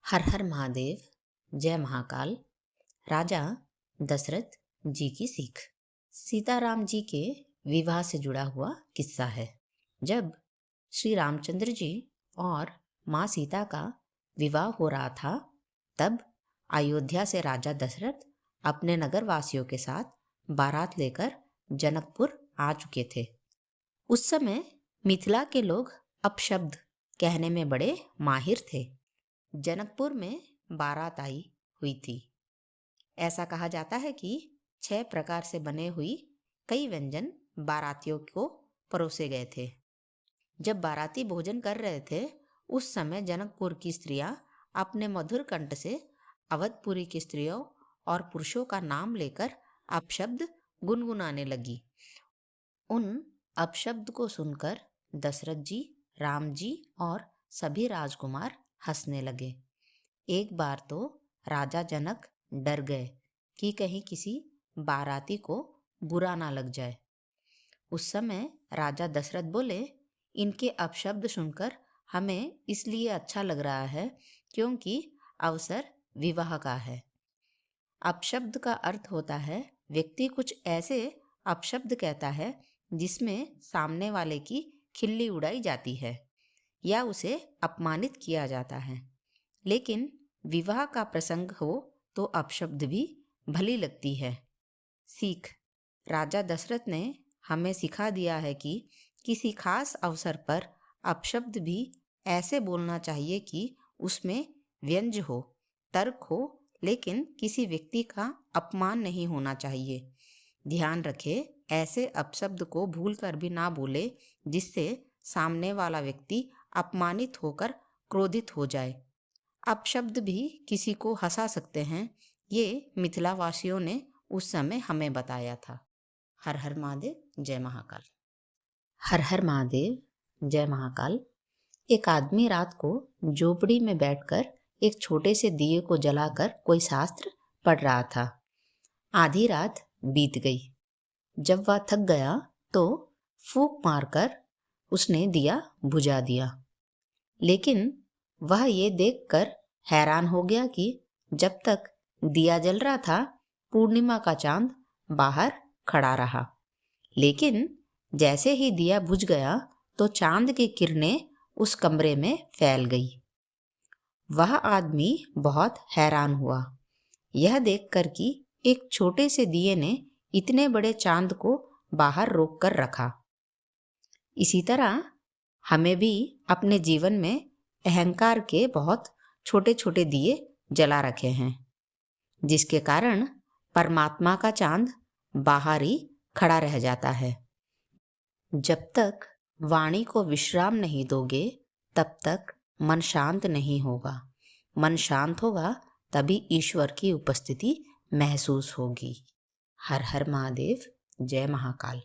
हर हर महादेव, जय महाकाल। राजा दशरथ जी की सीख। सीताराम जी के विवाह से जुड़ा हुआ किस्सा है। जब श्री रामचंद्र जी और माँ सीता का विवाह हो रहा था, तब अयोध्या से राजा दशरथ अपने नगर वासियों के साथ बारात लेकर जनकपुर आ चुके थे। उस समय मिथिला के लोग अपशब्द कहने में बड़े माहिर थे। जनकपुर में बारात आई हुई थी। ऐसा कहा जाता है कि 6 प्रकार से बने हुई कई व्यंजन बारातियों को परोसे गए थे। जब बाराती भोजन कर रहे थे, उस समय जनकपुर की स्त्रियां अपने मधुर कंठ से अवधपुरी की स्त्रियों और पुरुषों का नाम लेकर अपशब्द गुनगुनाने लगी। उन अपशब्द को सुनकर दशरथ जी, राम जी और सभी राजकुमार हंसने लगे। एक बार तो राजा जनक डर गए कि कहीं किसी बाराती को बुरा ना लग जाए। उस समय राजा दशरथ बोले, इनके अपशब्द सुनकर हमें इसलिए अच्छा लग रहा है क्योंकि अवसर विवाह का है। अपशब्द का अर्थ होता है व्यक्ति कुछ ऐसे अपशब्द कहता है जिसमें सामने वाले की खिल्ली उड़ाई जाती है या उसे अपमानित किया जाता है। लेकिन विवाह का प्रसंग हो तो अपशब्द भी भली लगती है। सीख। राजा दशरथ ने हमें सिखा दिया है कि किसी खास अवसर पर अपशब्द भी ऐसे बोलना चाहिए कि उसमें व्यंज हो, तर्क हो, लेकिन किसी व्यक्ति का अपमान नहीं होना चाहिए। ध्यान रखें, ऐसे अपशब्द को भूल कर भी ना बोले जिससे सामने वाला व्यक्ति अपमानित होकर क्रोधित हो जाए। अपशब्द भी किसी को हंसा सकते हैं। ये मिथिला वासियों ने उस समय हमें बताया था। हर हर महादेव, जय महाकाल। हर हर महादेव, जय महाकाल। एक आदमी रात को झोपड़ी में बैठकर एक छोटे से दिए को जलाकर कोई शास्त्र पढ़ रहा था। आधी रात बीत गई। जब वह थक गया तो फूंक मारकर उसने दिया बुझा दिया। लेकिन वह ये देखकर हैरान हो गया कि जब तक दिया जल रहा था, पूर्णिमा का चांद बाहर खड़ा रहा। लेकिन जैसे ही दिया बुझ गया तो चांद की किरणें उस कमरे में फैल गई। वह आदमी बहुत हैरान हुआ यह देखकर कि एक छोटे से दिए ने इतने बड़े चांद को बाहर रोक कर रखा। इसी तरह हमें भी अपने जीवन में अहंकार के बहुत छोटे छोटे दिए जला रखे हैं, जिसके कारण परमात्मा का चांद बाहर ही खड़ा रह जाता है। जब तक वाणी को विश्राम नहीं दोगे, तब तक मन शांत नहीं होगा। मन शांत होगा तभी ईश्वर की उपस्थिति महसूस होगी। हर हर महादेव, जय महाकाल।